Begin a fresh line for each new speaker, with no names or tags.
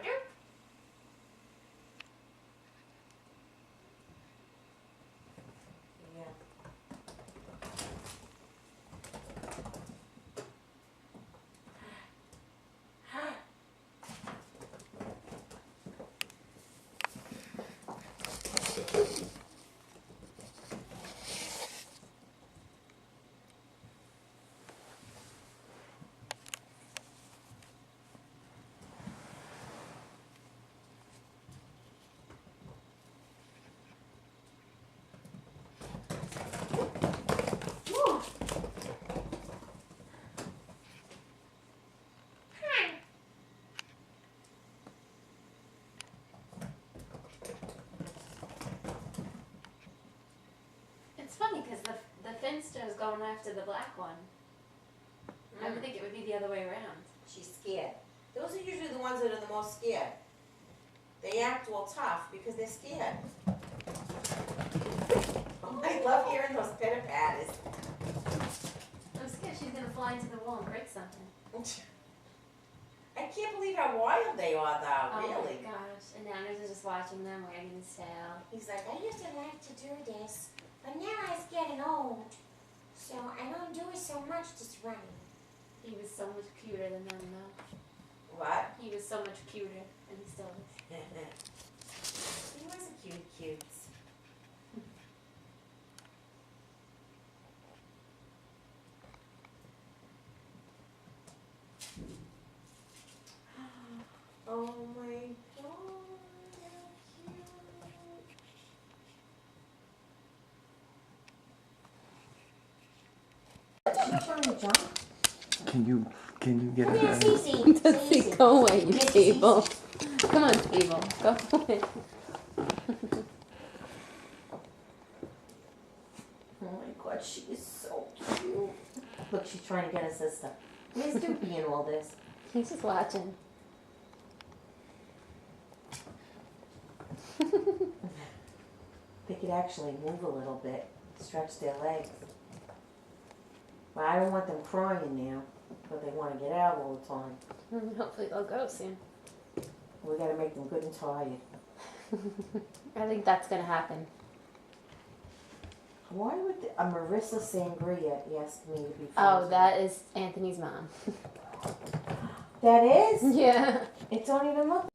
Roger?
Yeah.
It's funny because the Finster is going after the black one. I would think it would be the other way around.
She's scared. Those are usually the ones that are the most scared. They act all tough because they're scared. Oh, I love hearing those pitter-patters.
I'm scared she's going to fly into the wall and break something.
I can't believe how wild they are, though, really.
Oh my gosh. And Nana's is just watching them wagging his tail.
He's like, I used to like to do this, but now I'm getting old, so I don't do it so much just running.
He was so much cuter than them, though.
What?
He was so much cuter, and he still is.
He was a cute. Oh my God, how cute. She's trying to jump.
Can you get
Come here,
it?
Cece.
Does he
Cece.
go away, you
Miss
Fable? Come on, Fable. Go away.
Oh my God, she is so cute. Look, she's trying to get her sister. Where's Doopy in all this?
He's just watching.
They could actually move a little bit, stretch their legs. But I don't want them crying now, but they want to get out all the time.
Hopefully they'll go soon.
We got to make them good and tired.
I think that's going to happen.
Why would a Marissa Sangria ask me to be friends
Oh,
with
that is Anthony's mom.
That is?
Yeah.
It don't even look